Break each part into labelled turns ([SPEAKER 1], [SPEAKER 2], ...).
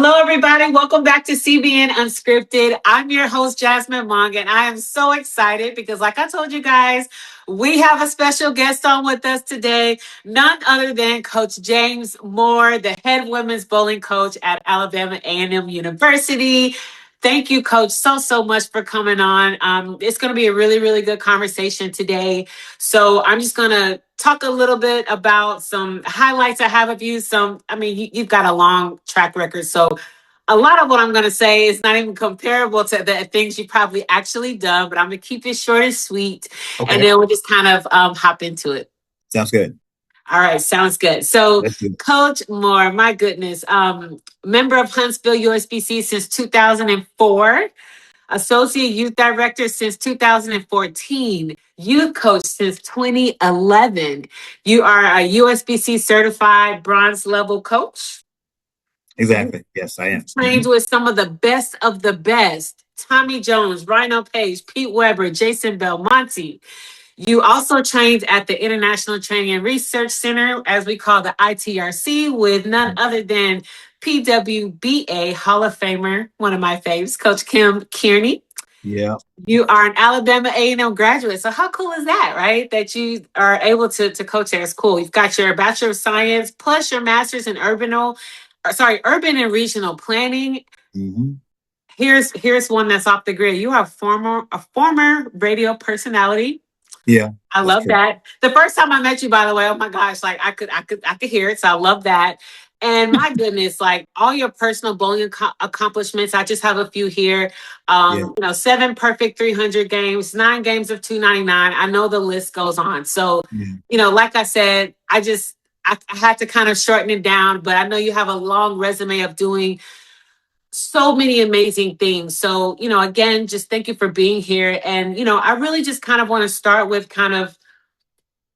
[SPEAKER 1] Hello, everybody. Welcome back to CBN Unscripted. I'm your host, Jasmine, and I am so excited because, like I told you guys, we have a special guest on with us today, none other than Coach James Moore, the head women's bowling coach at Alabama A&M University. Thank you, Coach, so much for coming on. It's going to be a really good conversation today. So I'm just going to talk a little bit about some highlights I have of you. You've got a long track record. So a lot of what I'm going to say is not even comparable to the things you've probably actually done, but I'm going to keep it short and sweet. Okay. And then we'll just kind of hop into it.
[SPEAKER 2] Sounds good.
[SPEAKER 1] All right. Sounds good. So Coach Moore, my goodness, member of Huntsville USBC since 2004. Associate Youth Director since 2014, Youth Coach since 2011. You are a USBC certified bronze level coach.
[SPEAKER 2] Exactly. Yes, I am.
[SPEAKER 1] Trained with some of the best. Tommy Jones, Rhino Page, Pete Weber, Jason Belmonte. You also trained at the International Training and Research Center, as we call the ITRC, with none other than PWBA Hall of Famer, one of my faves, Coach Kim Kearney.
[SPEAKER 2] Yeah.
[SPEAKER 1] You are an Alabama A&M graduate. So how cool is that, right? That you are able to coach there. It's cool. You've got your Bachelor of Science plus your Master's in Urban and Regional Planning.
[SPEAKER 2] Mm-hmm.
[SPEAKER 1] Here's one that's off the grid. You are a former radio personality.
[SPEAKER 2] Yeah.
[SPEAKER 1] I love that. The first time I met you, by the way, oh my gosh, like I could hear it. So I love that. And my goodness, like all your personal bowling accomplishments, I just have a few here. 7 perfect 300 games, 9 games of 299. I know the list goes on. So, like I said, I had to kind of shorten it down, but I know you have a long resume of doing so many amazing things. So, again, just thank you for being here. And, I really just kind of want to start with kind of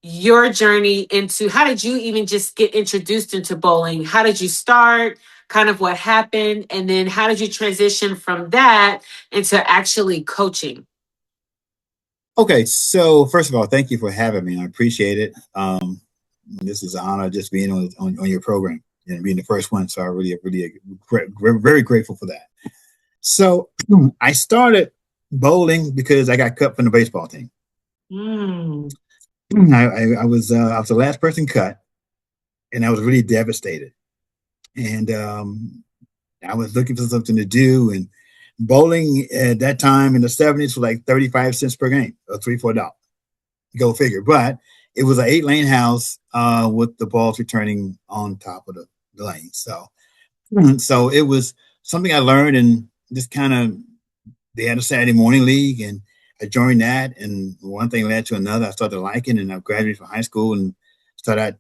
[SPEAKER 1] your journey into how did you even just get introduced into bowling? How did you start? Kind of what happened? And then how did you transition from that into actually coaching?
[SPEAKER 2] Okay. So first of all, thank you for having me. I appreciate it. This is an honor just being on your program and being the first one. So I really very grateful for that. So I started bowling because I got cut from the baseball team. I was the last person cut, and I was really devastated. And I was looking for something to do. And bowling at that time in the 70s was like 35 cents per game, or $3-4. Go figure. But it was an 8-lane house with the balls returning on top of the lane. So it was something I learned, and just kind of they had a Saturday morning league, and I joined that, and one thing led to another. I started liking it, and I graduated from high school and started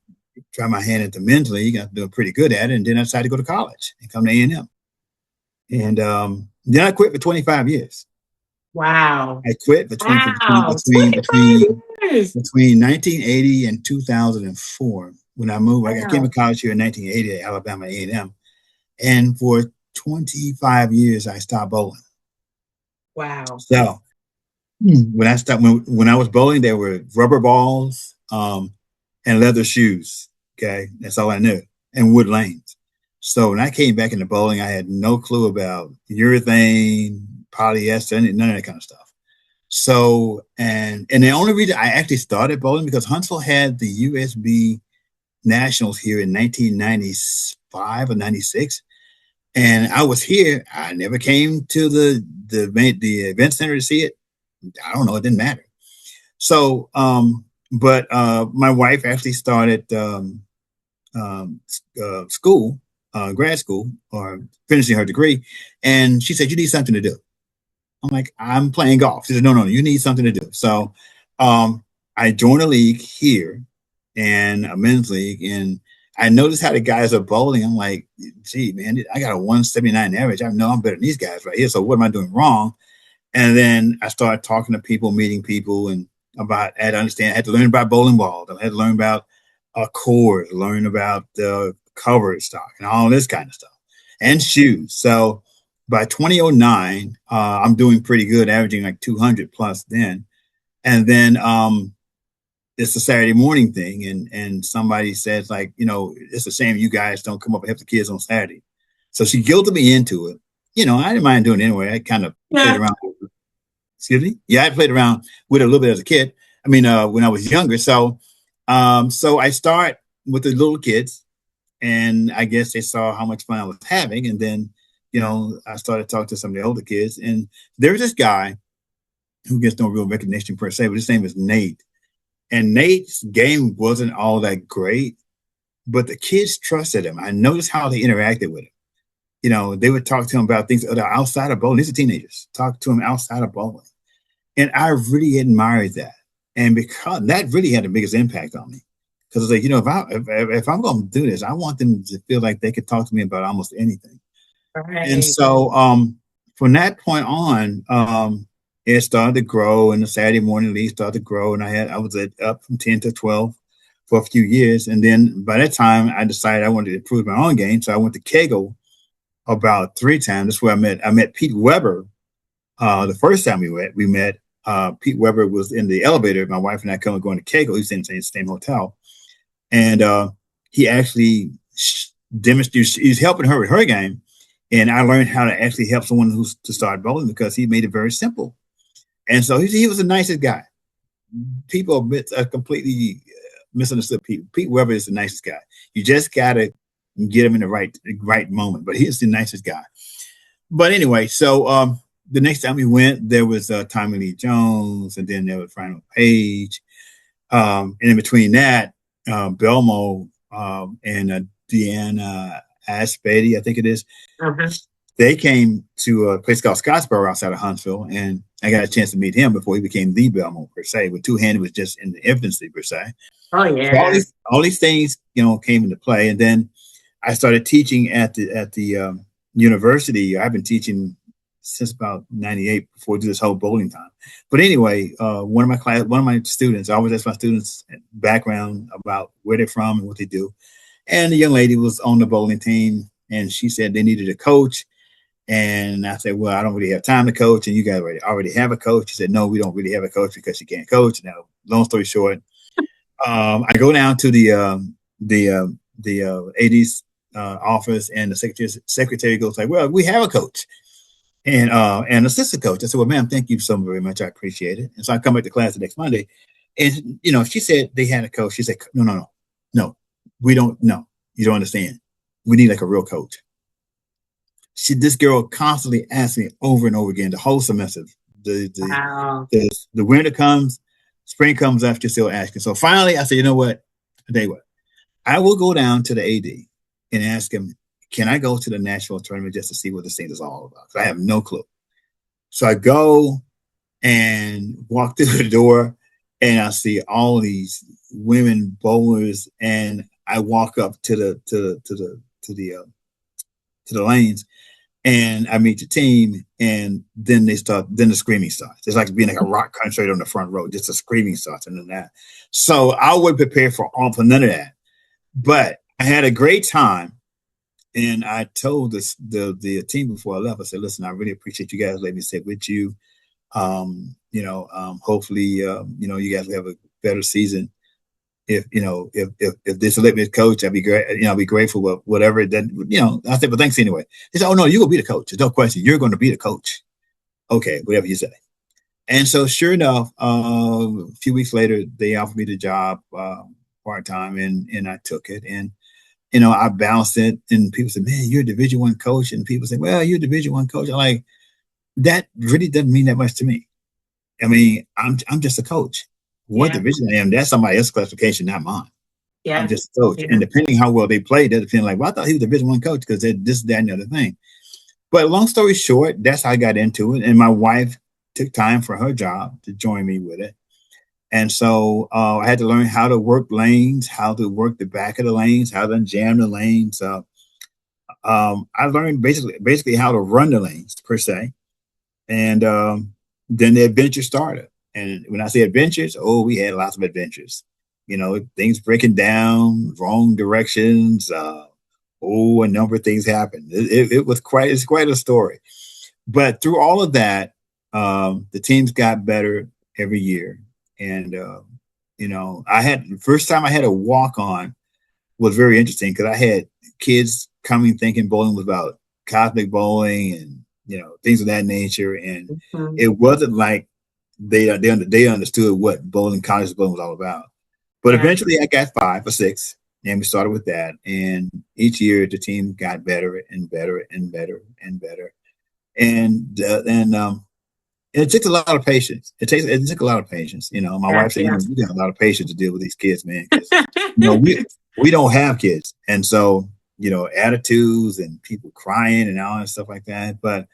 [SPEAKER 2] trying my hand at the men's league. I was doing pretty good at it, and then I decided to go to college and come to A&M. And then I quit for 25 years.
[SPEAKER 1] Wow.
[SPEAKER 2] I quit between 1980 and 2004 when I moved. Wow. I came to college here in 1980 at Alabama A&M. And for 25 years, I stopped bowling.
[SPEAKER 1] Wow.
[SPEAKER 2] So when I was bowling, there were rubber balls and leather shoes. Okay, that's all I knew, and wood lanes. So when I came back into bowling, I had no clue about urethane, polyester, none of that kind of stuff. So and the only reason I actually started bowling because Huntsville had the USB Nationals here in 1995 or 96, and I was here. I never came to the event center to see it. I don't know. It didn't matter. So, but my wife actually started school, grad school, or finishing her degree. And she said, you need something to do. I'm like, I'm playing golf. She said, no, you need something to do. So I joined a league here, and a men's league. And I noticed how the guys are bowling. I'm like, gee, man, I got a 179 average. I know I'm better than these guys right here. So what am I doing wrong? And then I started talking to people, meeting people, and I had to learn about bowling balls. I had to learn about cores, learn about the cover stock and all this kind of stuff, and shoes. So by 2009, I'm doing pretty good, averaging like 200 plus then. And then it's a Saturday morning thing. And somebody says, like, it's a shame you guys don't come up and help the kids on Saturday. So she guilted me into it. I didn't mind doing it anyway. I kind of played around. Excuse me. Yeah, I played around with it a little bit as a kid. When I was younger. So I start with the little kids, and I guess they saw how much fun I was having. And then, I started talking to some of the older kids, and there was this guy who gets no real recognition per se, but his name is Nate. And Nate's game wasn't all that great, but the kids trusted him. I noticed how they interacted with him. They would talk to him about things that are outside of bowling. These are teenagers. Talk to him outside of bowling. And I really admired that. And because that really had the biggest impact on me. Because it's like, if I'm going to do this, I want them to feel like they could talk to me about almost anything.
[SPEAKER 1] Right.
[SPEAKER 2] And so from that point on, it started to grow, and the Saturday morning league started to grow. And I was up from 10 to 12 for a few years. And then by that time, I decided I wanted to improve my own game. So I went to Kegel about 3 times. That's where I met Pete Weber. The first time we met, Pete Weber was in the elevator. My wife and I going to Kegel. He was in the same hotel. And he actually demonstrated, he's helping her with her game. And I learned how to actually help someone who's to start bowling because he made it very simple. And so he was the nicest guy. People are completely misunderstood Pete. Pete Weber is the nicest guy. You just got to get him in the right moment. But he's the nicest guy. But anyway, so the next time we went, there was Tommy Lee Jones, and then there was Rhino Page. And in between that, Belmo and Deanna Aspady, I think it is. They came to a place called Scottsboro outside of Huntsville, and I got a chance to meet him before he became the Belmo per se. With two-handed was just in the infancy per se.
[SPEAKER 1] Oh yeah.
[SPEAKER 2] So all these things, came into play, and then I started teaching at the university. I've been teaching since about 98 before I do this whole bowling time. But anyway, one of my students, I always ask my students background about where they're from and what they do. And the young lady was on the bowling team, and she said they needed a coach. And I said, well, I don't really have time to coach. And you guys already have a coach. She said, no, we don't really have a coach because she can't coach. Now, long story short, I go down to the AD's office, and the secretary goes like, well, we have a coach and assistant coach. I said, well, ma'am, thank you so very much. I appreciate it. And so I come back to class the next Monday, and she said they had a coach. She said, no, we don't. No, you don't understand. We need like a real coach. This girl constantly asked me over and over again the whole semester.
[SPEAKER 1] Wow.
[SPEAKER 2] The winter comes, spring comes up, she's still asking. So finally, I said, you know what? I tell you what, I will go down to the AD and ask him, can I go to the national tournament just to see what this thing is all about? Because I have no clue. So I go and walk through the door, and I see all these women bowlers, and I walk up to the lanes, and I meet the team, and then the screaming starts. It's like being like a rock concert on the front row, just a screaming starts and then that. So I wasn't prepared for none of that, but I had a great time. And I told the team before I left, I said, listen, I really appreciate you guys letting me sit with you. Hopefully, you guys will have a better season. If this will let me coach, I'd be great. I'll be grateful. But whatever it doesn't, I said, but thanks anyway. They said, oh no, you're gonna be the coach. There's no question. You're going to be the coach. Okay, whatever you say. And so, sure enough, a few weeks later, they offered me the job part time, and I took it. And I bounced it, and people said, man, you're a Division I coach. And people say, well, you're a Division I coach. I'm like, that really doesn't mean that much to me. I mean, I'm just a coach. What division I am, that's somebody else's classification, not mine. Yeah. I'm just a coach. Yeah. And depending how well they play, that depends. Like, well, I thought he was a Division I coach because this, that, and the other thing. But long story short, that's how I got into it. And my wife took time for her job to join me with it. And so I had to learn how to work lanes, how to work the back of the lanes, how to jam the lanes. I learned basically how to run the lanes per se. And then the adventure started. And when I say adventures, we had lots of adventures. Things breaking down, wrong directions. A number of things happened. It's quite a story. But through all of that, the teams got better every year. And, the first time I had a walk on was very interesting because I had kids coming thinking bowling was about cosmic bowling and, things of that nature. And
[SPEAKER 1] Mhm.
[SPEAKER 2] it wasn't like they understood what bowling, college bowling was all about. But
[SPEAKER 1] Yeah.
[SPEAKER 2] eventually I got 5 or 6 and we started with that. And each year the team got better and better and better and better. And it takes a lot of patience. It took a lot of patience. My
[SPEAKER 1] Yeah.
[SPEAKER 2] wife said,
[SPEAKER 1] Yeah.
[SPEAKER 2] you got a lot of patience to deal with these kids, man, because we don't have kids, and so attitudes and people crying and all that stuff like that. But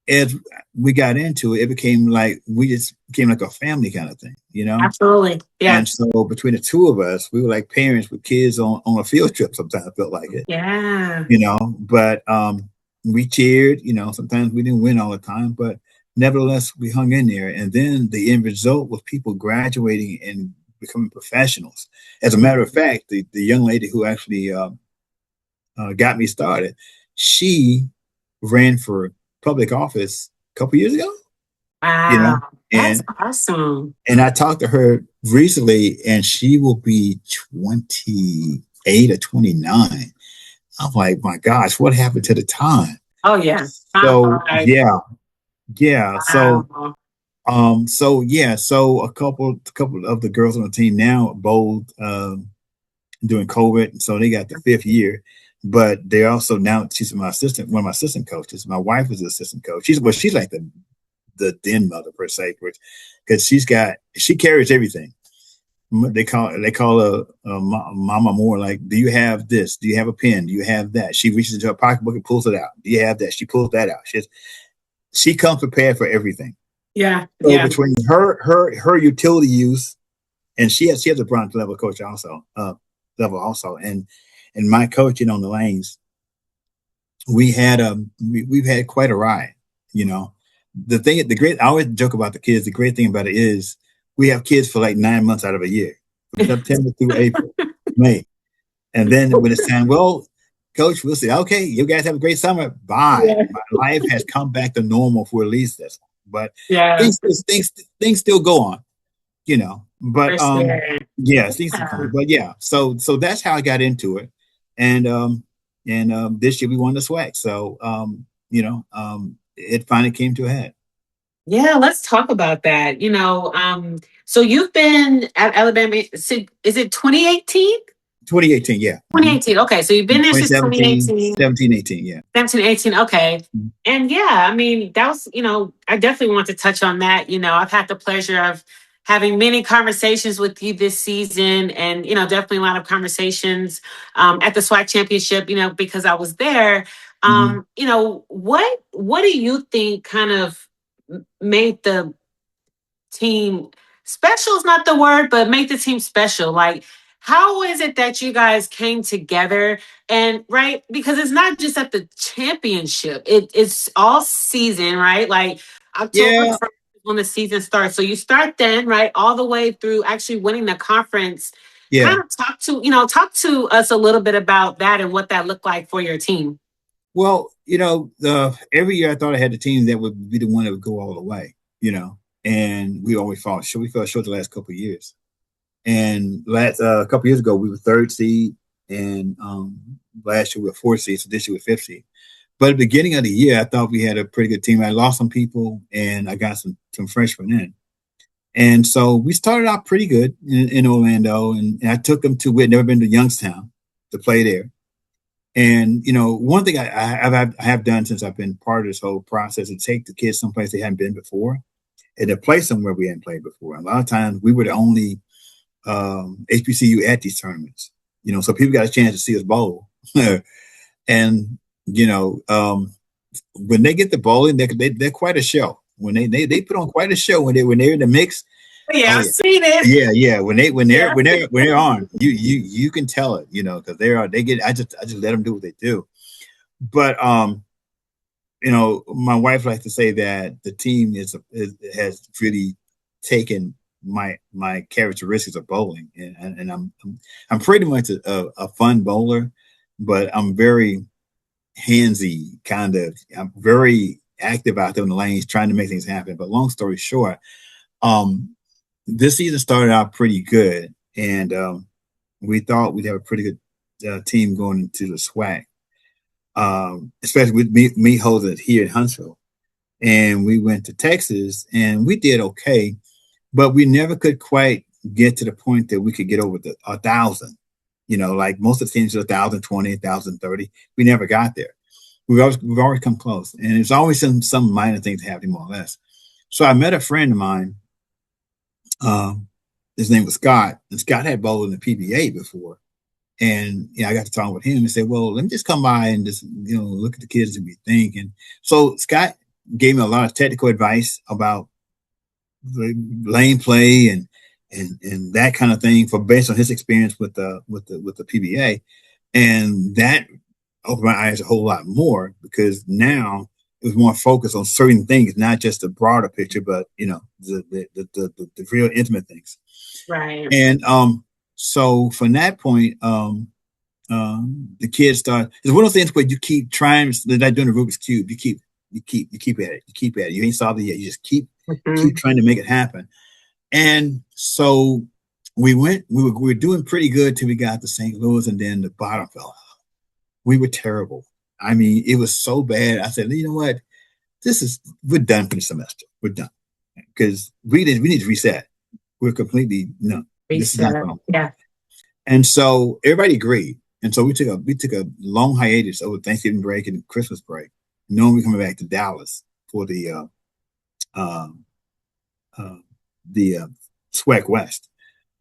[SPEAKER 2] as we got into it, it became like a family kind of thing,
[SPEAKER 1] Absolutely. Yeah.
[SPEAKER 2] And so between the two of us, we were like parents with kids on a field trip. Sometimes I felt like it,
[SPEAKER 1] Yeah.
[SPEAKER 2] But we cheered. Sometimes we didn't win all the time, but nevertheless, we hung in there. And then the end result was people graduating and becoming professionals. As a matter of fact, the young lady who actually got me started, she ran for public office a couple years ago.
[SPEAKER 1] Wow. That's
[SPEAKER 2] And
[SPEAKER 1] awesome.
[SPEAKER 2] and I talked to her recently, and she will be 28 or 29. I'm like, my gosh, what happened to the time?
[SPEAKER 1] Oh yeah.
[SPEAKER 2] So
[SPEAKER 1] Wow.
[SPEAKER 2] yeah. So a couple of the girls on the team now bowled during COVID, so they got the 5th year. But they're also now she's one of my assistant coaches. My wife is the assistant coach. She's like the den mother per se, because she carries everything. They call her Mama More. Like, do you have this? Do you have a pen? Do you have that? She reaches into her pocketbook and pulls it out. Do you have that? She pulls that out. She comes prepared for everything.
[SPEAKER 1] Yeah.
[SPEAKER 2] So
[SPEAKER 1] Yeah.
[SPEAKER 2] between her utility use, and she has a bronze level coach also, and my coaching on the lanes, we've had quite a ride. I always joke about the kids. The great thing about it is we have kids for like 9 months out of a year, from September through April, May. And then when it's time, well, coach, we'll say, okay, you guys have a great summer. Bye.
[SPEAKER 1] Yeah.
[SPEAKER 2] My life has come back to normal for at least this. But
[SPEAKER 1] Yeah.
[SPEAKER 2] things still go on, But
[SPEAKER 1] For sure.
[SPEAKER 2] yeah, things still go
[SPEAKER 1] Yeah.
[SPEAKER 2] on. But yeah, so that's how I got into it. And this year we won the SWAC. So it finally came to a head.
[SPEAKER 1] Yeah, let's talk about that. So you've been at Alabama, is it 2018?
[SPEAKER 2] 2018, yeah.
[SPEAKER 1] 2018. Okay, so you've been there since
[SPEAKER 2] 2017,
[SPEAKER 1] 2018.
[SPEAKER 2] 17, 18, yeah.
[SPEAKER 1] 17, 18. Okay.
[SPEAKER 2] Mhm.
[SPEAKER 1] And yeah, I mean, that was, I definitely want to touch on that. I've had the pleasure of having many conversations with you this season and, definitely a lot of conversations at the SWAC championship, because I was there.
[SPEAKER 2] Mhm.
[SPEAKER 1] What do you think kind of made the team special is not the word, but make the team special? Like, how is it that you guys came together? And right, because it's not just at the championship, it's all season, right? Like October
[SPEAKER 2] Yeah,
[SPEAKER 1] 1st is when the season starts. So you start then, right, all the way through actually winning the conference.
[SPEAKER 2] yeah.
[SPEAKER 1] Kind of talk to us a little bit about that and what that looked like for your team.
[SPEAKER 2] Well, every year I thought I had a team that would be the one that would go all the way, and we always fall short. We fell short the last couple of years. And last a couple of years ago, we were 3rd seed, and last year we were 4th seed, so this year we're 5th seed. But at the beginning of the year, I thought we had a pretty good team. I lost some people, and I got some freshmen in. And so we started out pretty good in Orlando, and I took them we had never been to Youngstown to play there. And one thing I have done since I've been part of this whole process is take the kids someplace they hadn't been before, and to play somewhere we hadn't played before. And a lot of times we were the only HBCU at these tournaments, so people got a chance to see us bowl. And when they get the bowling, they're quite a show. When they put on quite a show when they're in the mix.
[SPEAKER 1] Yeah,
[SPEAKER 2] Oh
[SPEAKER 1] I've
[SPEAKER 2] yeah,
[SPEAKER 1] seen it.
[SPEAKER 2] yeah.
[SPEAKER 1] Yeah.
[SPEAKER 2] When they're on, you can tell it, because they get. I just let them do what they do. But my wife likes to say that the team has really taken my characteristics of bowling, and I'm pretty much a fun bowler, but I'm very handsy kind of. I'm very active out there in the lanes trying to make things happen. But long story short, um, this season started out pretty good, and we thought we'd have a pretty good team going into the SWAC. especially with me holding it here in Huntsville. And we went to Texas and we did okay, but we never could quite get to the point that we could get over the 1,000. Like most of the teams are 1,020, 1,030. We never got there. We've always come close, and there's always some minor things happening more or less. So I met a friend of mine. His name was Scott, and Scott had bowled in the PBA before. And I got to talk with him and said, well, let me just come by and just, look at the kids and be thinking. So Scott gave me a lot of technical advice about the lane play and that kind of thing based on his experience with the PBA. And that opened my eyes a whole lot more, because now it was more focused on certain things, not just the broader picture, but the real intimate things.
[SPEAKER 1] Right.
[SPEAKER 2] And so from that point, the kids start. It's one of those things where you keep trying. Like doing the Rubik's Cube, you keep at it. You keep at it. You ain't solved it yet. You just keep trying to make it happen. And so we were doing pretty good till we got to St. Louis, and then the bottom fell out. We were terrible. I mean, it was so bad. I said, you know what? We're done for the semester. We're done, because we need to reset. We're completely reset.
[SPEAKER 1] Yeah.
[SPEAKER 2] And so everybody agreed. And so we took a long hiatus over Thanksgiving break and Christmas break, knowing we're coming back to Dallas for the SWAC West,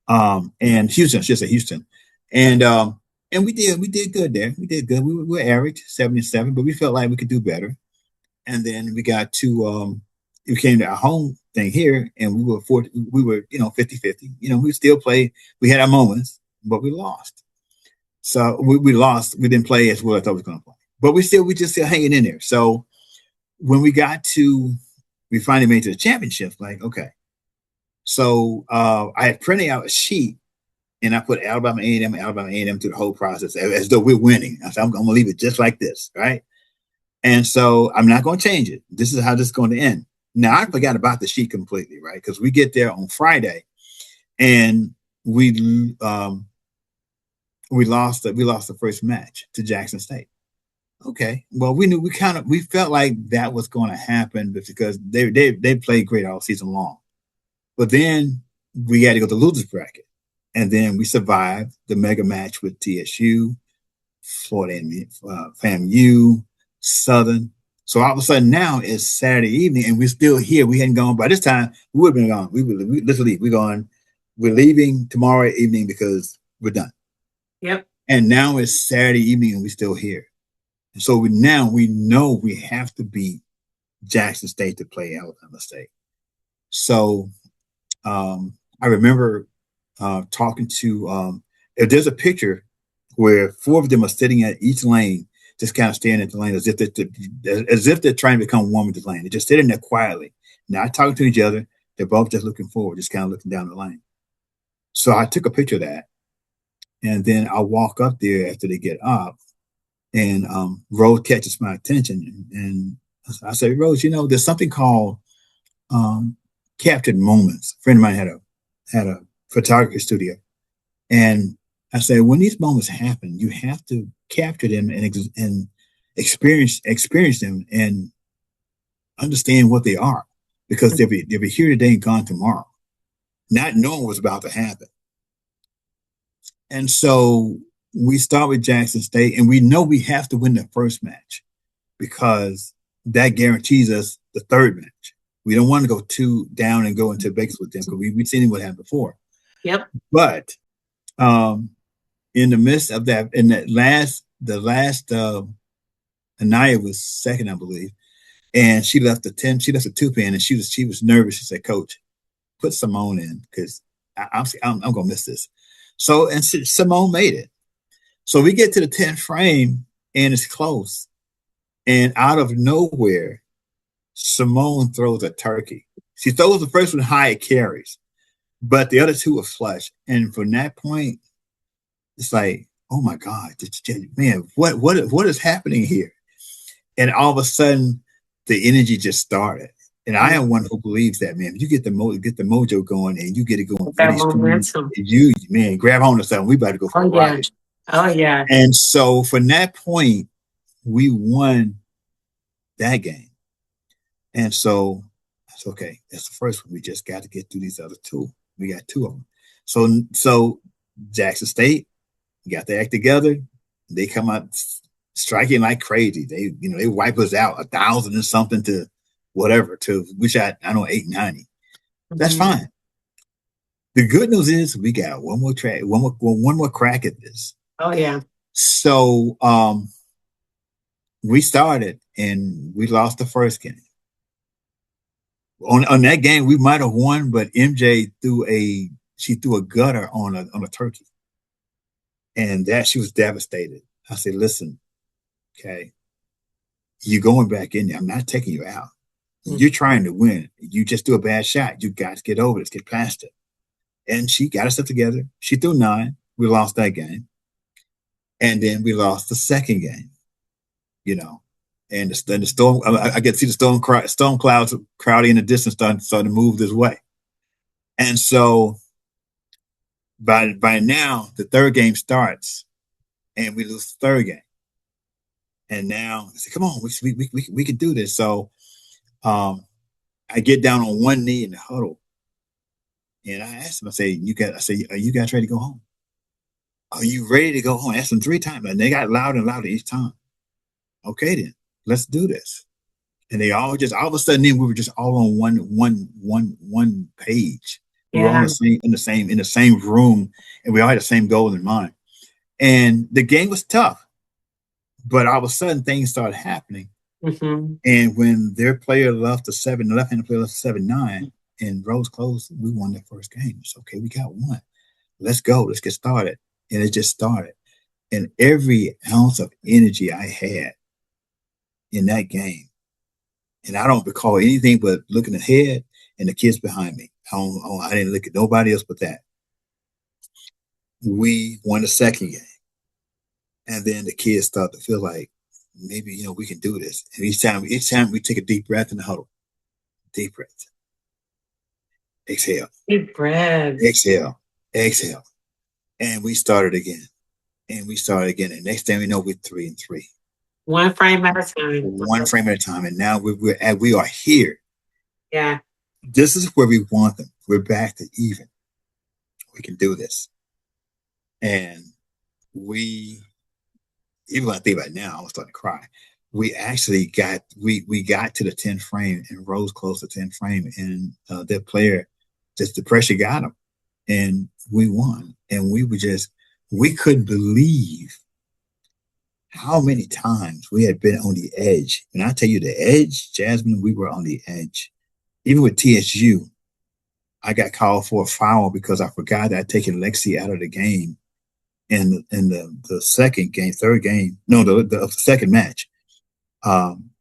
[SPEAKER 2] and Houston, I should say Houston, and we did good there. We did good. We were average 77, but we felt like we could do better. And then we got to we came to our home thing here, and we were 50-50. We still played. We had our moments, but we lost. So we lost. We didn't play as well as I thought we were going to play, but we just still hanging in there. So when we finally made it to the championship, like, okay. So I had printed out a sheet, and I put Alabama A&M through the whole process as though we're winning. I said, I'm going to leave it just like this, right? And so I'm not going to change it. This is how this is going to end. Now, I forgot about the sheet completely, right? Because we get there on Friday, and we lost the first match to Jackson State. Okay, well, we felt like that was going to happen because they played great all season long. But then we had to go to the losers bracket, and then we survived the mega match with TSU, Florida FAMU, Southern. So all of a sudden now it's Saturday evening, and we're still here. We hadn't gone. By this time, we would have been gone. Let's leave. We're leaving tomorrow evening because we're done.
[SPEAKER 1] Yep.
[SPEAKER 2] And now it's Saturday evening, and we're still here. And so we know we have to beat Jackson State to play Alabama State. So I remember talking to if there's a picture where four of them are sitting at each lane, just kind of staring at the lane as if they're trying to become one with the lane. They're just sitting there quietly, not talking to each other. They're both just looking forward, just kind of looking down the lane. So I took a picture of that, and then I'll walk up there after they get up, and Rose catches my attention, and I say, Rose, there's something called captured moments. A friend of mine had a photography studio, and I said, when these moments happen, you have to capture them and experience them and understand what they are, because they'll be here today and gone tomorrow, not knowing what's about to happen. And so we start with Jackson State, and we know we have to win the first match because that guarantees us the third match. We don't want to go 2 down and go into Vegas with them, because we've seen what happened before.
[SPEAKER 1] Yep.
[SPEAKER 2] But in the midst of that, in the last Anaya was second, I believe, and she left the 2-pin, and she was nervous. She said, Coach, put Simone in, because I'm going to miss this. So, and Simone made it. So we get to the 10th frame, and it's close. And out of nowhere, Simone throws a turkey. She throws the first one high, it carries, but the other two are flush. And from that point, it's like, oh my God, man, what is happening here? And all of a sudden, the energy just started. And I am one who believes that, man, if you get the mojo going and you get it going,
[SPEAKER 1] that momentum,
[SPEAKER 2] you, man, grab on to something. We about to go for a ride.
[SPEAKER 1] Oh yeah.
[SPEAKER 2] And so from that point, we won that game. And so that's okay. That's the first one. We just got to get through these other two. We got two of them. So Jackson State got their act together. They come out striking like crazy. They wipe us out 1,000 and something to whatever. We shot, I know, 890. That's fine. The good news is we got one more crack at this.
[SPEAKER 1] Oh yeah.
[SPEAKER 2] So we started and we lost the first game. On that game, we might have won, but MJ threw a gutter on a turkey. And that she was devastated. I said, listen, okay, you're going back in there. I'm not taking you out. You're trying to win. You just do a bad shot. You got to get over this, get past it. And she got herself together. She threw 9. We lost that game. And then we lost the second game, and the storm, I get to see the storm clouds crowding in the distance starting to move this way. And so by now, the third game starts and we lose the third game. And now I say, come on, we can do this. So I get down on one knee in the huddle and I asked him, are you guys ready to go home? Are you ready to go home? I asked them 3 times and they got louder and louder each time. Okay, then let's do this. And they all of a sudden then we were just all on one page. We were all in the same room and we all had the same goal in mind. And the game was tough, but all of a sudden things started happening. And when their player left the left-handed player left 7-9 and Rose closed, we won that first game. It's okay, we got one. Let's go. Let's get started. And it just started. And every ounce of energy I had in that game, and I don't recall anything but looking ahead and the kids behind me. I didn't look at nobody else but that. We won the second game. And then the kids start to feel like, maybe, we can do this. And each time we take a deep breath in the huddle. Deep breath. Exhale.
[SPEAKER 1] Deep breath.
[SPEAKER 2] Exhale. Exhale. And we started again. And next thing we know, we're 3-3.
[SPEAKER 1] One frame at a time.
[SPEAKER 2] One frame at a time. And now we are here.
[SPEAKER 1] Yeah.
[SPEAKER 2] This is where we want them. We're back to even. We can do this. And even when I think about it now, I'm starting to cry. We actually got to the 10th frame and Rose close to 10th frame, and that player, just the pressure got him, and we won. And we couldn't believe how many times we had been on the edge. And I tell you, the edge, Jasmine, we were on the edge. Even with TSU, I got called for a foul because I forgot that I'd taken Lexi out of the game. In the second game, the second match. In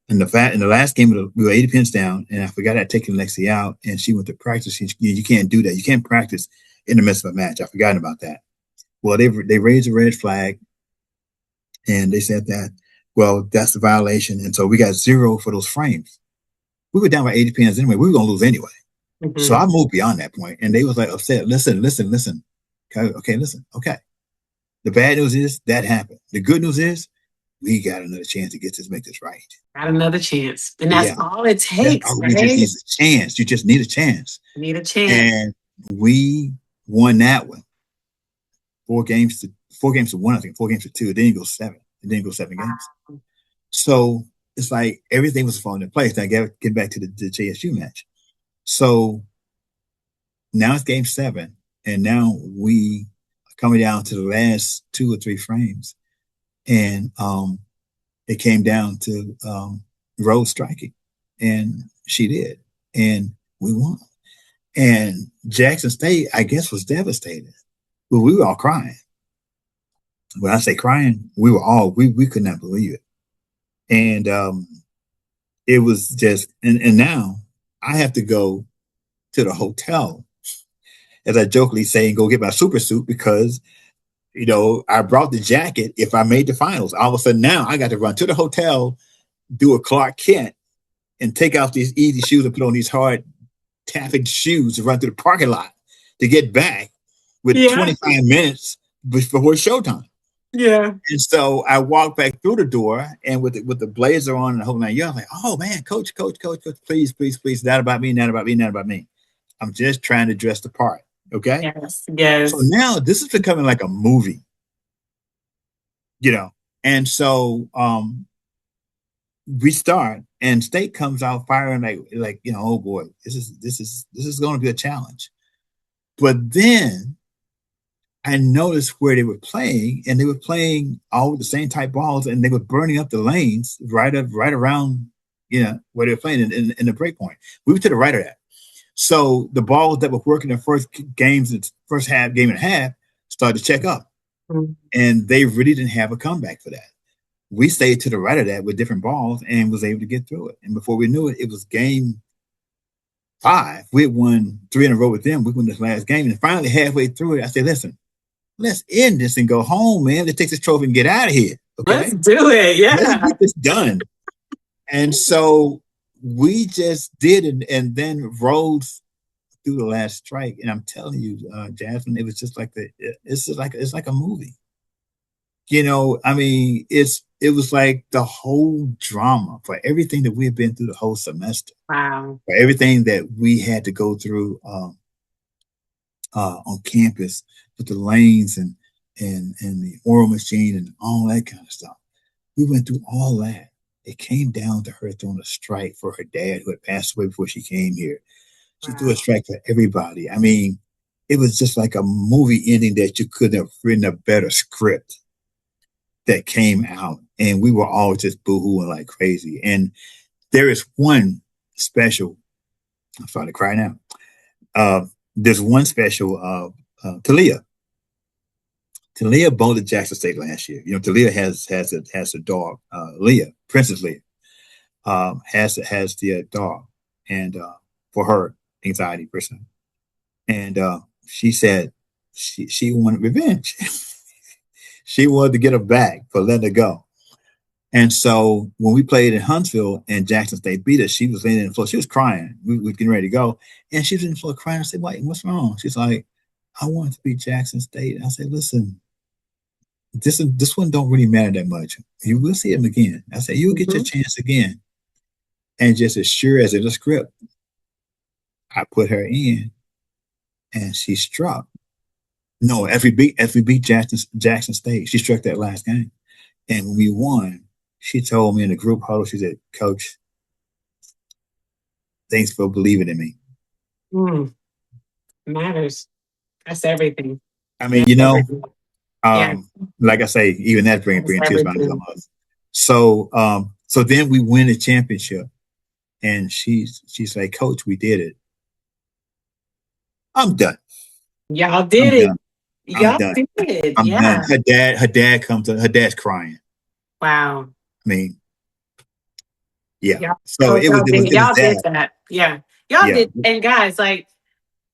[SPEAKER 2] the last game, we were 80 pins down, and I forgot I'd taken Lexi out, and she went to practice. You can't do that. You can't practice in the midst of a match. I forgot about that. Well, they raised a red flag, and they said that, well, that's the violation, and so we got 0 for those frames. We were down by 80 pins anyway. We were going to lose anyway. So I moved beyond that point, and they was like upset. Listen. Okay, listen. Okay. The bad news is that happened. The good news is we got another chance to make this right.
[SPEAKER 1] Got another chance. And that's all it takes.
[SPEAKER 2] We just need a chance. You just need a chance.
[SPEAKER 1] Need a chance.
[SPEAKER 2] And we won that one. 4 games to 1, I think. 4 games to 2. It didn't go 7. It didn't go 7 games. So it's like everything was falling in place. Now get back to the JSU match. So now it's game 7. And now we are coming down to the last 2 or 3 frames. And it came down to Rose striking. And she did. And we won. And Jackson State, I guess, was devastated. But we were all crying. When I say crying, we could not believe it. And it was just, and now I have to go to the hotel, as I jokingly say, and go get my super suit because, I brought the jacket if I made the finals. All of a sudden now I got to run to the hotel, do a Clark Kent, and take off these easy shoes and put on these hard taffy shoes and run through the parking lot to get back with 25 minutes before showtime.
[SPEAKER 1] Yeah.
[SPEAKER 2] And so I walked back through the door, and with the blazer on and the whole nine yards, like, oh man, coach, please, please, please, not about me, not about me, not about me. I'm just trying to dress the part. Okay.
[SPEAKER 1] Yes.
[SPEAKER 2] So
[SPEAKER 1] Yes.
[SPEAKER 2] now this is becoming like a movie, you know. And so we start, and State comes out firing like oh boy, this is going to be a challenge. But then I noticed where they were playing, and they were playing all with the same type balls, and they were burning up the lanes right around, where they were playing in the break point. We were to the right of that. So the balls that were working in the first games, first half, game and a half, started to check up. Mm-hmm. And they really didn't have a comeback for that. We stayed to the right of that with different balls and was able to get through it. And before we knew it, it was game 5. We had won 3 in a row with them. We won this last game. And finally, halfway through it, I said, listen, let's end this and go home, man. Let's take this trophy and get out of here. Okay?
[SPEAKER 1] Let's do it. Yeah.
[SPEAKER 2] Let's get this done. And so we just did it, and then rose through the last strike. And I'm telling you, Jasmine, it was just like it's like a movie. I mean, it was like the whole drama for everything that we had been through the whole semester.
[SPEAKER 1] Wow.
[SPEAKER 2] For everything that we had to go through on campus with the lanes and the oral machine and all that kind of stuff. We went through all that. It came down to her throwing a strike for her dad, who had passed away before she came here. She threw a strike for everybody. I mean, it was just like a movie ending that you couldn't have written a better script that came out. And we were all just boohooing like crazy. And there is one special, I'm starting to cry now. There's one special, Talia. Talia bowled at Jackson State last year. Talia has a dog, Leah, Princess Leah, has the dog, and for her anxiety person. And she said she wanted revenge. She wanted to get her back for letting her go. And so when we played in Huntsville and Jackson State beat us, she was laying in the floor. She was crying. We were getting ready to go. And she was in the floor crying. I said, wait, what's wrong? She's like, I wanted to beat Jackson State. And I said, listen, this one don't really matter that much. You will see him again. I said, you'll get your chance again. And just as sure as in the script, I put her in, and she struck. No, if we beat Jackson State, she struck that last game. And when we won, she told me in the group huddle, she said, Coach, thanks for believing in me.
[SPEAKER 1] Matters. That's everything.
[SPEAKER 2] I mean, like I say, even that bringing tears to my eyes. So then we win the championship, and she's like, Coach, we did it. I'm done.
[SPEAKER 1] Y'all did it. Y'all did it.
[SPEAKER 2] I'm done. Her dad comes to her dad's crying.
[SPEAKER 1] Wow.
[SPEAKER 2] I mean, yeah. So y'all did
[SPEAKER 1] that. Yeah. Y'all did. And guys, like,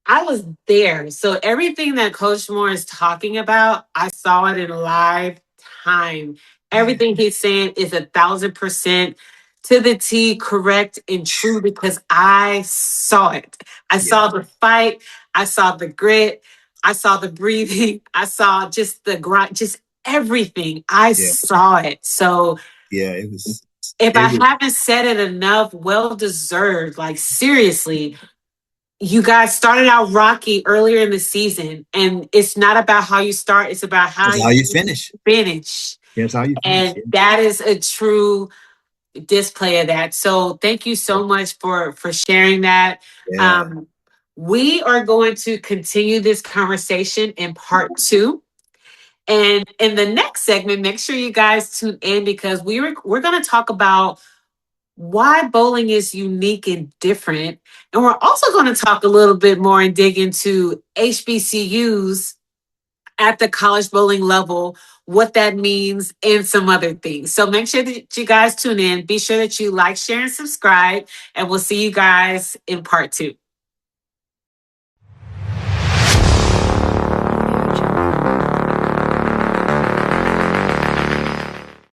[SPEAKER 1] I was there. So everything that Coach Moore is talking about, I saw it in live time. Everything he's saying is 1,000% to the T correct and true, because I saw it. I saw the fight. I saw the grit. I saw the breathing. I saw just the grind, just everything. I saw it. So
[SPEAKER 2] it was.
[SPEAKER 1] If I haven't said it enough, well deserved. Like, seriously, you guys started out rocky earlier in the season, and it's not about how you start; it's about how
[SPEAKER 2] you finish.
[SPEAKER 1] That's how you finish, and that is a true display of that. So, thank you so much for sharing that.
[SPEAKER 2] Yeah.
[SPEAKER 1] We are going to continue this conversation in part 2. And in the next segment, make sure you guys tune in, because we're going to talk about why bowling is unique and different. And we're also going to talk a little bit more and dig into HBCUs at the college bowling level, what that means, and some other things. So make sure that you guys tune in. Be sure that you like, share, and subscribe. And we'll see you guys in part 2.